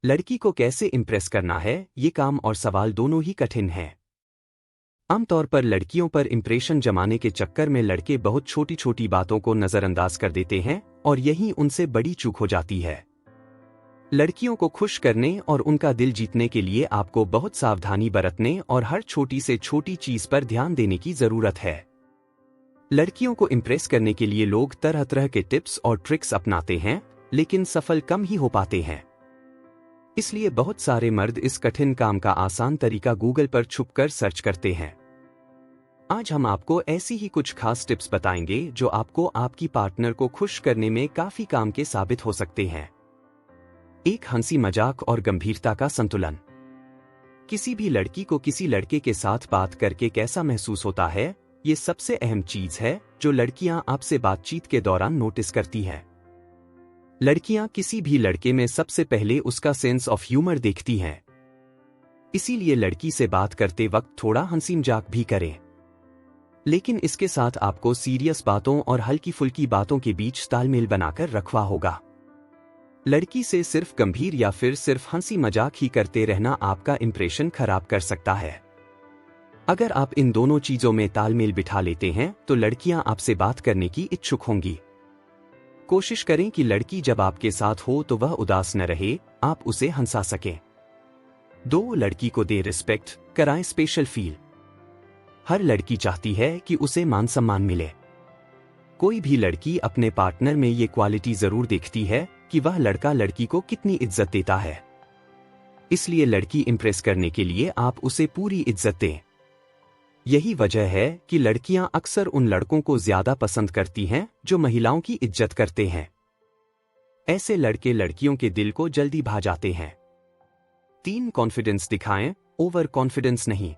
लड़की को कैसे इम्प्रेस करना है, ये काम और सवाल दोनों ही कठिन हैं। आमतौर पर लड़कियों पर इम्प्रेशन जमाने के चक्कर में लड़के बहुत छोटी छोटी बातों को नजरअंदाज कर देते हैं और यही उनसे बड़ी चूक हो जाती है। लड़कियों को खुश करने और उनका दिल जीतने के लिए आपको बहुत सावधानी बरतने और हर छोटी से छोटी चीज पर ध्यान देने की जरूरत है। लड़कियों को इम्प्रेस करने के लिए लोग तरह तरह के टिप्स और ट्रिक्स अपनाते हैं, लेकिन सफल कम ही हो पाते हैं। इसलिए बहुत सारे मर्द इस कठिन काम का आसान तरीका गूगल पर छुपकर सर्च करते हैं। आज हम आपको ऐसी ही कुछ खास टिप्स बताएंगे जो आपको आपकी पार्टनर को खुश करने में काफी काम के साबित हो सकते हैं। एक हंसी मजाक और गंभीरता का संतुलन। किसी भी लड़की को किसी लड़के के साथ बात करके कैसा महसूस होता है, ये सबसे अहम चीज है जो लड़कियां आपसे बातचीत के दौरान नोटिस करती हैं। लड़कियां किसी भी लड़के में सबसे पहले उसका सेंस ऑफ ह्यूमर देखती हैं। इसीलिए लड़की से बात करते वक्त थोड़ा हंसी मजाक भी करें, लेकिन इसके साथ आपको सीरियस बातों और हल्की फुल्की बातों के बीच तालमेल बनाकर रखवा होगा। लड़की से सिर्फ गंभीर या फिर सिर्फ हंसी मजाक ही करते रहना आपका इंप्रेशन खराब कर सकता है। अगर आप इन दोनों चीजों में तालमेल बिठा लेते हैं तो लड़कियां आपसे बात करने की इच्छुक होंगी। कोशिश करें कि लड़की जब आपके साथ हो तो वह उदास न रहे, आप उसे हंसा सकें। 2. लड़की को दे रिस्पेक्ट, कराएं स्पेशल फील। हर लड़की चाहती है कि उसे मान सम्मान मिले। कोई भी लड़की अपने पार्टनर में ये क्वालिटी जरूर देखती है कि वह लड़का लड़की को कितनी इज्जत देता है। इसलिए लड़की इंप्रेस करने के लिए आप उसे पूरी इज्जत दें। यही वजह है कि लड़कियां अक्सर उन लड़कों को ज्यादा पसंद करती हैं जो महिलाओं की इज्जत करते हैं। ऐसे लड़के लड़कियों के दिल को जल्दी भा जाते हैं। 3. कॉन्फिडेंस दिखाएं, ओवर कॉन्फिडेंस नहीं।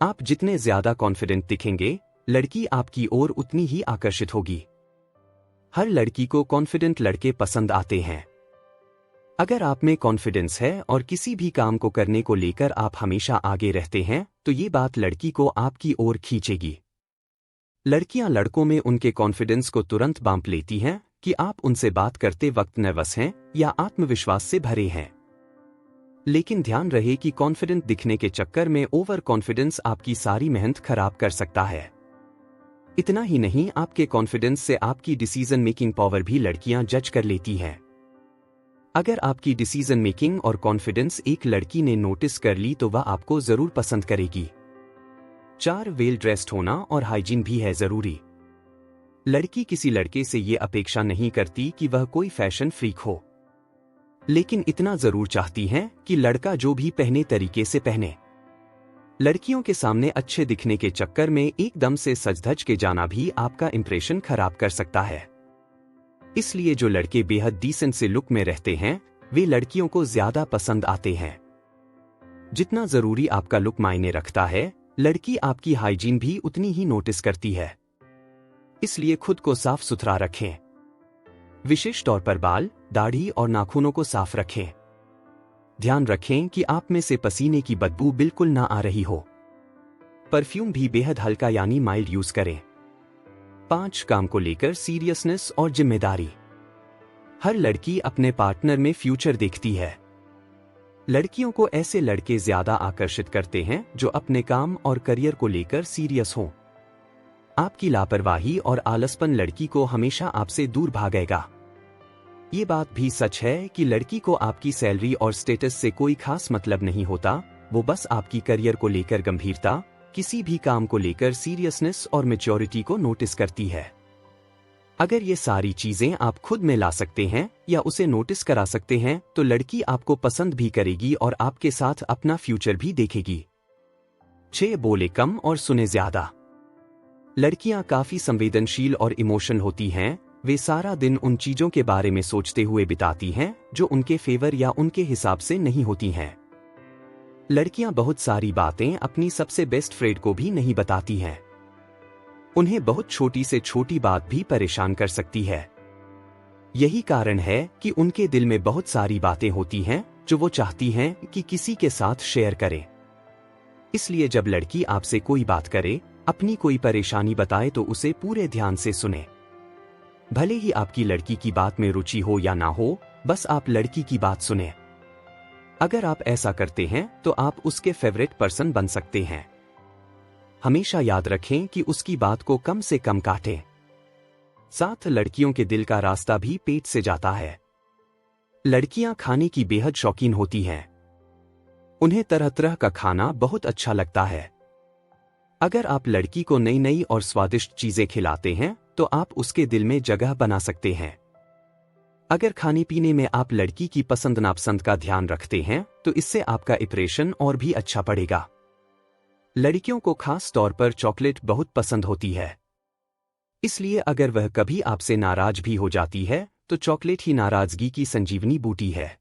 आप जितने ज्यादा कॉन्फिडेंट दिखेंगे, लड़की आपकी ओर उतनी ही आकर्षित होगी। हर लड़की को कॉन्फिडेंट लड़के पसंद आते हैं। अगर आप में कॉन्फिडेंस है और किसी भी काम को करने को लेकर आप हमेशा आगे रहते हैं, तो ये बात लड़की को आपकी ओर खींचेगी। लड़कियां लड़कों में उनके कॉन्फिडेंस को तुरंत बांप लेती हैं कि आप उनसे बात करते वक्त नर्वस हैं या आत्मविश्वास से भरे हैं। लेकिन ध्यान रहे कि कॉन्फिडेंट दिखने के चक्कर में ओवर कॉन्फिडेंस आपकी सारी मेहनत खराब कर सकता है। इतना ही नहीं, आपके कॉन्फिडेंस से आपकी डिसीजन मेकिंग पावर भी लड़कियां जज कर लेती हैं। अगर आपकी डिसीजन मेकिंग और कॉन्फिडेंस एक लड़की ने नोटिस कर ली तो वह आपको जरूर पसंद करेगी। 4. वेल ड्रेस्ड होना और हाइजीन भी है जरूरी। लड़की किसी लड़के से ये अपेक्षा नहीं करती कि वह कोई फैशन फ्रीक हो, लेकिन इतना जरूर चाहती हैं कि लड़का जो भी पहने तरीके से पहने। लड़कियों के सामने अच्छे दिखने के चक्कर में एकदम से सज-धज के जाना भी आपका इंप्रेशन खराब कर सकता है। इसलिए जो लड़के बेहद डिसेंट से लुक में रहते हैं, वे लड़कियों को ज्यादा पसंद आते हैं। जितना जरूरी आपका लुक मायने रखता है, लड़की आपकी हाइजीन भी उतनी ही नोटिस करती है। इसलिए खुद को साफ सुथरा रखें। विशेष तौर पर बाल, दाढ़ी और नाखूनों को साफ रखें। ध्यान रखें कि आप में से पसीने की बदबू बिल्कुल ना आ रही हो। परफ्यूम भी बेहद हल्का यानी माइल्ड यूज करें। 5. काम को लेकर सीरियसनेस और जिम्मेदारी। हर लड़की अपने पार्टनर में फ्यूचर देखती है। लड़कियों को ऐसे लड़के ज्यादा आकर्षित करते हैं जो अपने काम और करियर को लेकर सीरियस हों। आपकी लापरवाही और आलसपन लड़की को हमेशा आपसे दूर भागेगा। ये बात भी सच है कि लड़की को आपकी सैलरी और स्टेटस से कोई खास मतलब नहीं होता, वो बस आपकी करियर को लेकर गंभीरता, किसी भी काम को लेकर सीरियसनेस और मैच्योरिटी को नोटिस करती है। अगर ये सारी चीजें आप खुद में ला सकते हैं या उसे नोटिस करा सकते हैं तो लड़की आपको पसंद भी करेगी और आपके साथ अपना फ्यूचर भी देखेगी। 6. बोले कम और सुने ज्यादा। लड़कियां काफी संवेदनशील और इमोशनल होती हैं। वे सारा दिन उन चीजों के बारे में सोचते हुए बिताती हैं जो उनके फेवर या उनके हिसाब से नहीं होती हैं। लड़कियां बहुत सारी बातें अपनी सबसे बेस्ट फ्रेंड को भी नहीं बताती हैं। उन्हें बहुत छोटी से छोटी बात भी परेशान कर सकती है। यही कारण है कि उनके दिल में बहुत सारी बातें होती हैं जो वो चाहती हैं कि किसी के साथ शेयर करें। इसलिए जब लड़की आपसे कोई बात करे, अपनी कोई परेशानी बताए तो उसे पूरे ध्यान से सुने। भले ही आपकी लड़की की बात में रुचि हो या ना हो, बस आप लड़की की बात सुने। अगर आप ऐसा करते हैं तो आप उसके फेवरेट पर्सन बन सकते हैं। हमेशा याद रखें कि उसकी बात को कम से कम काटें। 7 लड़कियों के दिल का रास्ता भी पेट से जाता है। लड़कियां खाने की बेहद शौकीन होती हैं। उन्हें तरह तरह का खाना बहुत अच्छा लगता है। अगर आप लड़की को नई नई और स्वादिष्ट चीजें खिलाते हैं तो आप उसके दिल में जगह बना सकते हैं। अगर खाने पीने में आप लड़की की पसंद नापसंद का ध्यान रखते हैं तो इससे आपका इंप्रेशन और भी अच्छा पड़ेगा। लड़कियों को खास तौर पर चॉकलेट बहुत पसंद होती है। इसलिए अगर वह कभी आपसे नाराज भी हो जाती है तो चॉकलेट ही नाराजगी की संजीवनी बूटी है।